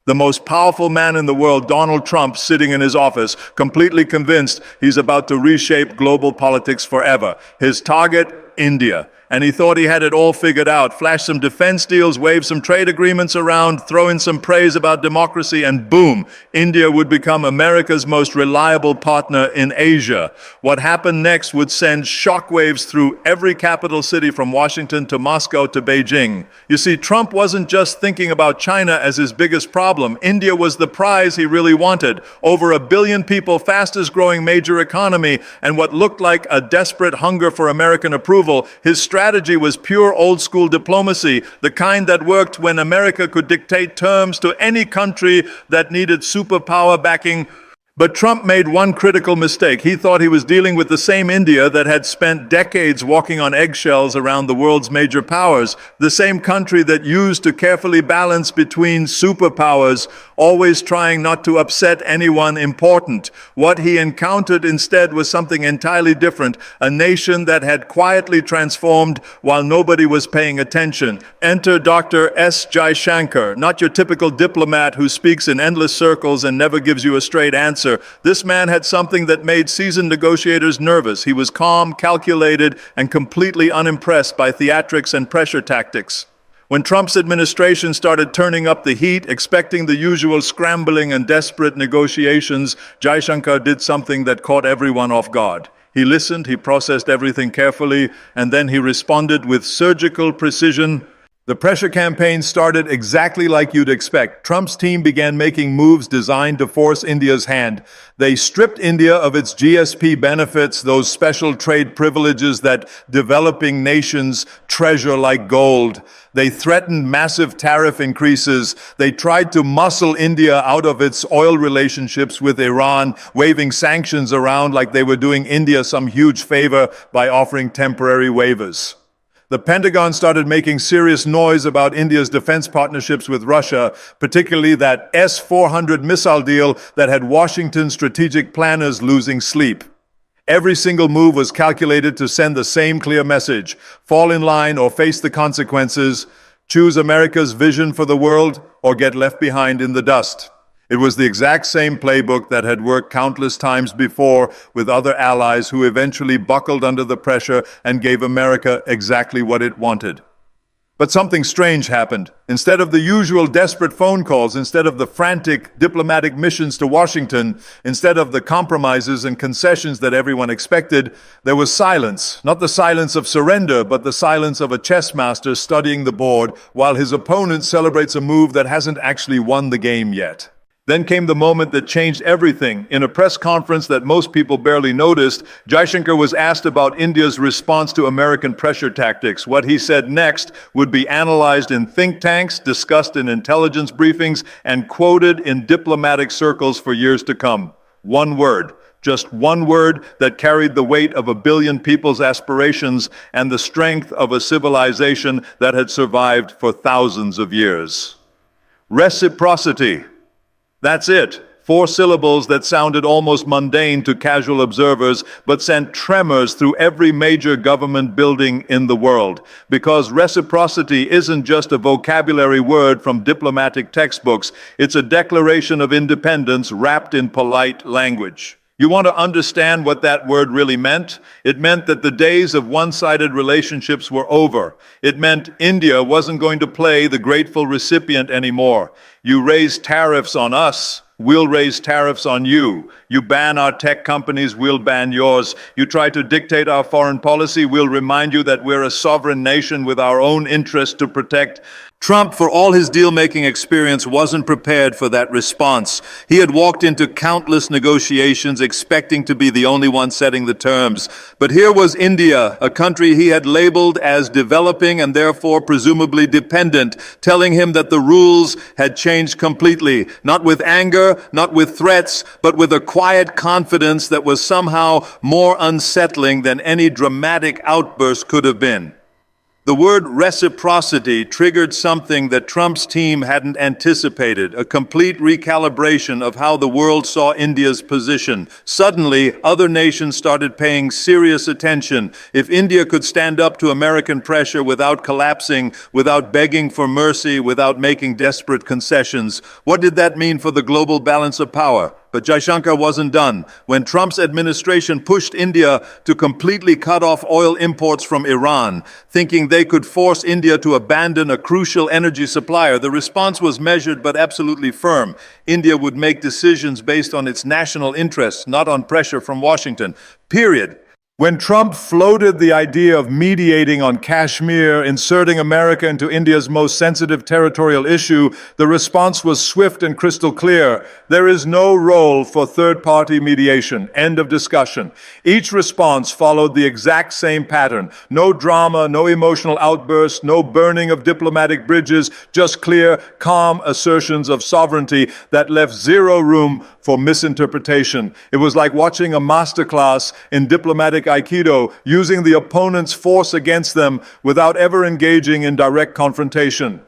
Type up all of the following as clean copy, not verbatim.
The most powerful man in the world, Donald Trump, sitting in his office, completely convinced he's about to reshape global politics forever. His target, India. And he thought he had it all figured out. Flash some defense deals, wave some trade agreements around, throw in some praise about democracy, and boom, India would become America's most reliable partner in Asia. What happened next would send shockwaves through every capital city from Washington to Moscow to Beijing. You see, Trump wasn't just thinking about China as his biggest problem. India was the prize he really wanted. Over 1 billion people, fastest growing major economy, and what looked like a desperate hunger for American approval. His strategy was pure old-school diplomacy, the kind that worked when America could dictate terms to any country that needed superpower backing. But Trump made one critical mistake. He thought he was dealing with the same India that had spent decades walking on eggshells around the world's major powers, the same country that used to carefully balance between superpowers, always trying not to upset anyone important. What he encountered instead was something entirely different, a nation that had quietly transformed while nobody was paying attention. Enter Dr. S. Jaishankar, not your typical diplomat who speaks in endless circles and never gives you a straight answer. This man had something that made seasoned negotiators nervous. He was calm, calculated, and completely unimpressed by theatrics and pressure tactics. When Trump's administration started turning up the heat, expecting the usual scrambling and desperate negotiations, Jaishankar did something that caught everyone off guard. He listened, he processed everything carefully, and then he responded with surgical precision. The pressure campaign started exactly like you'd expect. Trump's team began making moves designed to force India's hand. They stripped India of its GSP benefits, those special trade privileges that developing nations treasure like gold. They threatened massive tariff increases. They tried to muscle India out of its oil relationships with Iran, waving sanctions around like they were doing India some huge favor by offering temporary waivers. The Pentagon started making serious noise about India's defense partnerships with Russia, particularly that S-400 missile deal that had Washington's strategic planners losing sleep. Every single move was calculated to send the same clear message: fall in line or face the consequences, choose America's vision for the world or get left behind in the dust. It was the exact same playbook that had worked countless times before with other allies who eventually buckled under the pressure and gave America exactly what it wanted. But something strange happened. Instead of the usual desperate phone calls, instead of the frantic diplomatic missions to Washington, instead of the compromises and concessions that everyone expected, there was silence. Not the silence of surrender, but the silence of a chess master studying the board while his opponent celebrates a move that hasn't actually won the game yet. Then came the moment that changed everything. In a press conference that most people barely noticed, Jaishankar was asked about India's response to American pressure tactics. What he said next would be analyzed in think tanks, discussed in intelligence briefings, and quoted in diplomatic circles for years to come. One word. Just one word that carried the weight of 1 billion people's aspirations and the strength of a civilization that had survived for thousands of years. Reciprocity. That's it. 4 syllables that sounded almost mundane to casual observers, but sent tremors through every major government building in the world. Because reciprocity isn't just a vocabulary word from diplomatic textbooks, it's a declaration of independence wrapped in polite language. You want to understand what that word really meant? It meant that the days of one-sided relationships were over. It meant India wasn't going to play the grateful recipient anymore. You raise tariffs on us, we'll raise tariffs on you. You ban our tech companies, we'll ban yours. You try to dictate our foreign policy, we'll remind you that we're a sovereign nation with our own interests to protect. Trump, for all his deal-making experience, wasn't prepared for that response. He had walked into countless negotiations expecting to be the only one setting the terms. But here was India, a country he had labeled as developing and therefore presumably dependent, telling him that the rules had changed completely, not with anger, not with threats, but with a quiet confidence that was somehow more unsettling than any dramatic outburst could have been. The word reciprocity triggered something that Trump's team hadn't anticipated, a complete recalibration of how the world saw India's position. Suddenly, other nations started paying serious attention. If India could stand up to American pressure without collapsing, without begging for mercy, without making desperate concessions, what did that mean for the global balance of power? But Jaishankar wasn't done. When Trump's administration pushed India to completely cut off oil imports from Iran, thinking they could force India to abandon a crucial energy supplier, the response was measured but absolutely firm. India would make decisions based on its national interests, not on pressure from Washington. Period. When Trump floated the idea of mediating on Kashmir, inserting America into India's most sensitive territorial issue, the response was swift and crystal clear. There is no role for third-party mediation. End of discussion. Each response followed the exact same pattern. No drama, no emotional outbursts, no burning of diplomatic bridges, just clear, calm assertions of sovereignty that left zero room for misinterpretation. It was like watching a masterclass in diplomatic Aikido, using the opponent's force against them without ever engaging in direct confrontation.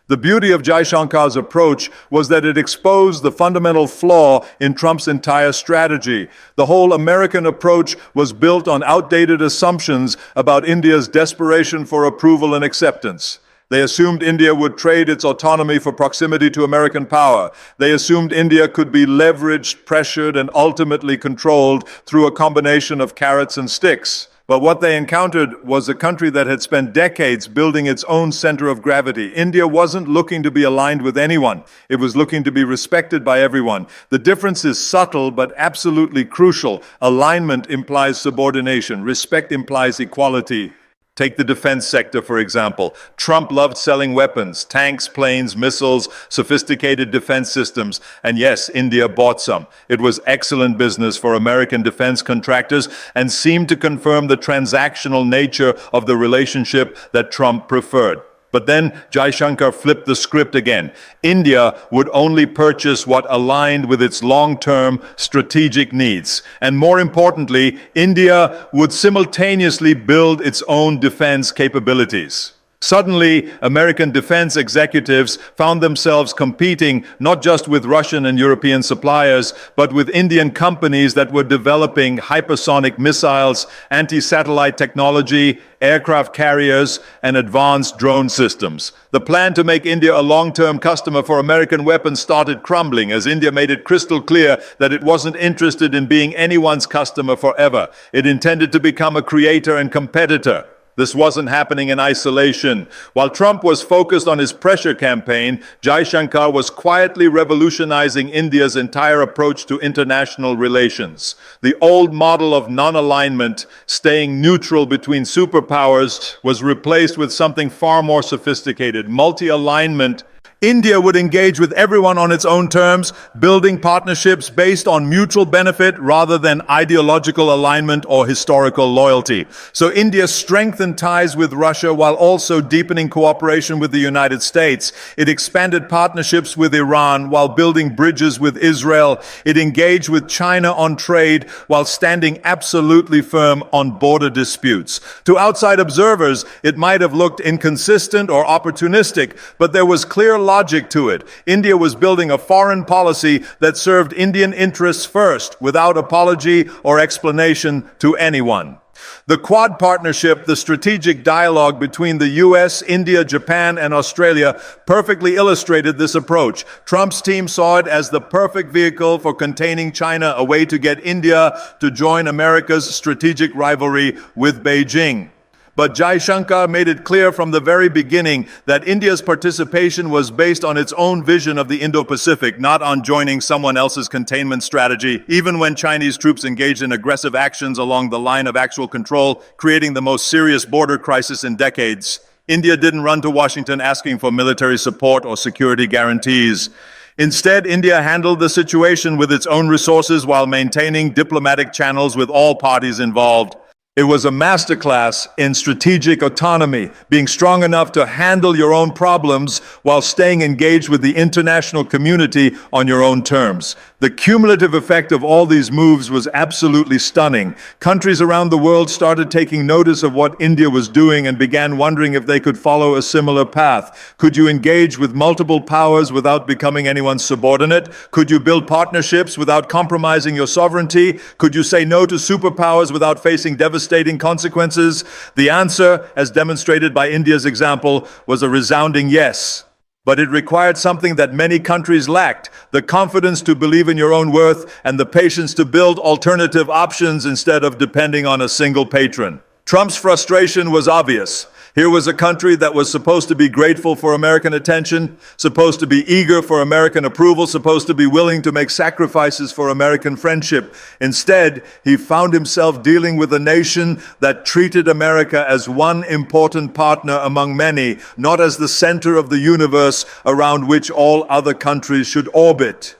The beauty of Jaishankar's approach was that it exposed the fundamental flaw in Trump's entire strategy. The whole American approach was built on outdated assumptions about India's desperation for approval and acceptance. They assumed India would trade its autonomy for proximity to American power. They assumed India could be leveraged, pressured, and ultimately controlled through a combination of carrots and sticks. But what they encountered was a country that had spent decades building its own center of gravity. India wasn't looking to be aligned with anyone. It was looking to be respected by everyone. The difference is subtle but absolutely crucial. Alignment implies subordination. Respect implies equality. Take the defense sector, for example. Trump loved selling weapons, tanks, planes, missiles, sophisticated defense systems. And yes, India bought some. It was excellent business for American defense contractors and seemed to confirm the transactional nature of the relationship that Trump preferred. But then Jaishankar flipped the script again. India would only purchase what aligned with its long-term strategic needs. And more importantly, India would simultaneously build its own defense capabilities. Suddenly, American defense executives found themselves competing not just with Russian and European suppliers, but with Indian companies that were developing hypersonic missiles, anti-satellite technology, aircraft carriers, and advanced drone systems. The plan to make India a long-term customer for American weapons started crumbling as India made it crystal clear that it wasn't interested in being anyone's customer forever. It intended to become a creator and competitor. This wasn't happening in isolation. While Trump was focused on his pressure campaign, Jaishankar was quietly revolutionizing India's entire approach to international relations. The old model of non-alignment, staying neutral between superpowers, was replaced with something far more sophisticated, multi-alignment. India would engage with everyone on its own terms, building partnerships based on mutual benefit rather than ideological alignment or historical loyalty. So India strengthened ties with Russia while also deepening cooperation with the United States. It expanded partnerships with Iran while building bridges with Israel. It engaged with China on trade while standing absolutely firm on border disputes. To outside observers, it might have looked inconsistent or opportunistic, but there was clear logic to it. India was building a foreign policy that served Indian interests first, without apology or explanation to anyone. The Quad partnership, the strategic dialogue between the US, India, Japan, and Australia, perfectly illustrated this approach. Trump's team saw it as the perfect vehicle for containing China, a way to get India to join America's strategic rivalry with Beijing. But Jaishankar made it clear from the very beginning that India's participation was based on its own vision of the Indo-Pacific, not on joining someone else's containment strategy, even when Chinese troops engaged in aggressive actions along the line of actual control, creating the most serious border crisis in decades. India didn't run to Washington asking for military support or security guarantees. Instead, India handled the situation with its own resources while maintaining diplomatic channels with all parties involved. It was a masterclass in strategic autonomy, being strong enough to handle your own problems while staying engaged with the international community on your own terms. The cumulative effect of all these moves was absolutely stunning. Countries around the world started taking notice of what India was doing and began wondering if they could follow a similar path. Could you engage with multiple powers without becoming anyone's subordinate? Could you build partnerships without compromising your sovereignty? Could you say no to superpowers without facing devastating consequences? The answer, as demonstrated by India's example, was a resounding yes. But it required something that many countries lacked: the confidence to believe in your own worth and the patience to build alternative options instead of depending on a single patron. Trump's frustration was obvious. Here was a country that was supposed to be grateful for American attention, supposed to be eager for American approval, supposed to be willing to make sacrifices for American friendship. Instead, he found himself dealing with a nation that treated America as one important partner among many, not as the center of the universe around which all other countries should orbit.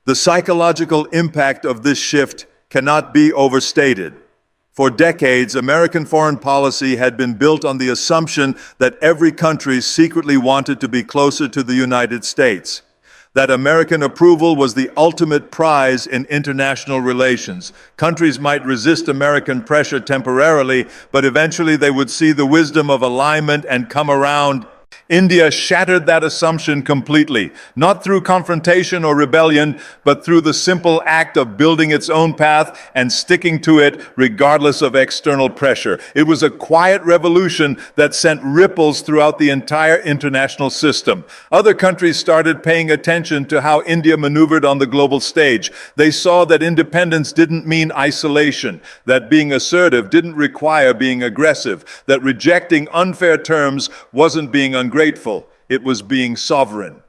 The psychological impact of this shift cannot be overstated. For decades, American foreign policy had been built on the assumption that every country secretly wanted to be closer to the United States, that American approval was the ultimate prize in international relations. Countries might resist American pressure temporarily, but eventually they would see the wisdom of alignment and come around. India shattered that assumption completely, not through confrontation or rebellion, but through the simple act of building its own path and sticking to it regardless of external pressure. It was a quiet revolution that sent ripples throughout the entire international system. Other countries started paying attention to how India maneuvered on the global stage. They saw that independence didn't mean isolation, that being assertive didn't require being aggressive, that rejecting unfair terms wasn't being ungrateful, it was being sovereign.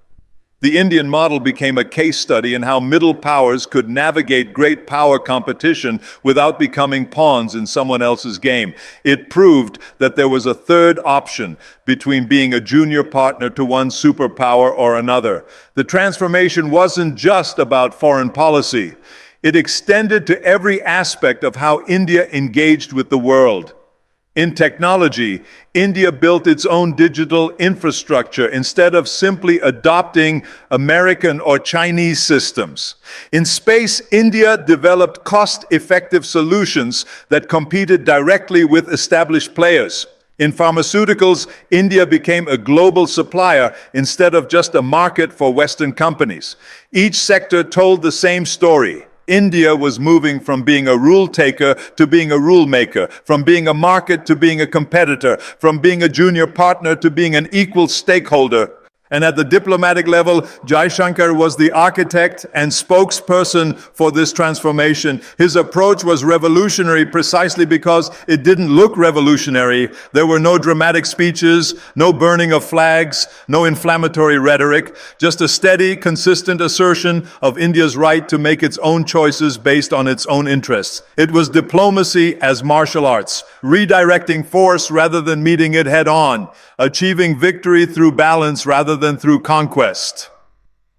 The Indian model became a case study in how middle powers could navigate great power competition without becoming pawns in someone else's game. It proved that there was a third option between being a junior partner to one superpower or another. The transformation wasn't just about foreign policy. It extended to every aspect of how India engaged with the world. In technology, India built its own digital infrastructure instead of simply adopting American or Chinese systems. In space, India developed cost-effective solutions that competed directly with established players. In pharmaceuticals, India became a global supplier instead of just a market for Western companies. Each sector told the same story. India was moving from being a rule taker to being a rule maker, from being a market to being a competitor, from being a junior partner to being an equal stakeholder. And at the diplomatic level, Jaishankar was the architect and spokesperson for this transformation. His approach was revolutionary precisely because it didn't look revolutionary. There were no dramatic speeches, no burning of flags, no inflammatory rhetoric, just a steady, consistent assertion of India's right to make its own choices based on its own interests. It was diplomacy as martial arts, redirecting force rather than meeting it head on, achieving victory through balance rather than through conquest.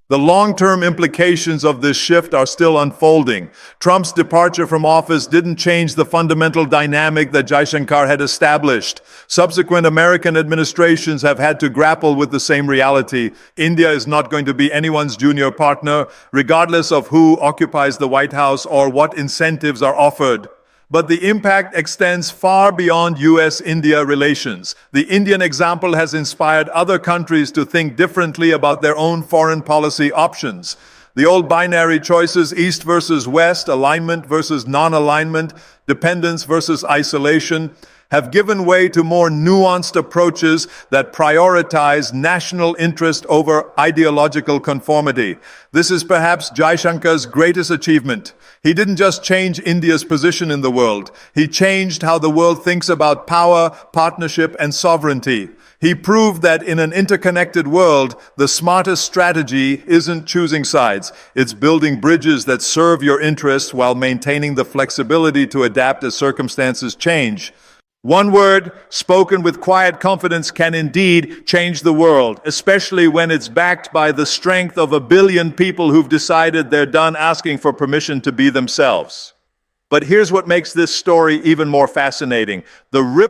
The long-term implications of this shift are still unfolding. Trump's departure from office didn't change the fundamental dynamic that Jaishankar had established. Subsequent American administrations have had to grapple with the same reality. India is not going to be anyone's junior partner, regardless of who occupies the White House or what incentives are offered. But the impact extends far beyond US-India relations. The Indian example has inspired other countries to think differently about their own foreign policy options. The old binary choices, East versus West, alignment versus non-alignment, dependence versus isolation, have given way to more nuanced approaches that prioritize national interest over ideological conformity. This is perhaps Jaishankar's greatest achievement. He didn't just change India's position in the world. He changed how the world thinks about power, partnership, and sovereignty. He proved that in an interconnected world, the smartest strategy isn't choosing sides. It's building bridges that serve your interests while maintaining the flexibility to adapt as circumstances change. One word, spoken with quiet confidence, can indeed change the world, especially when it's backed by the strength of 1 billion people who've decided they're done asking for permission to be themselves. But here's what makes this story even more fascinating. The ripple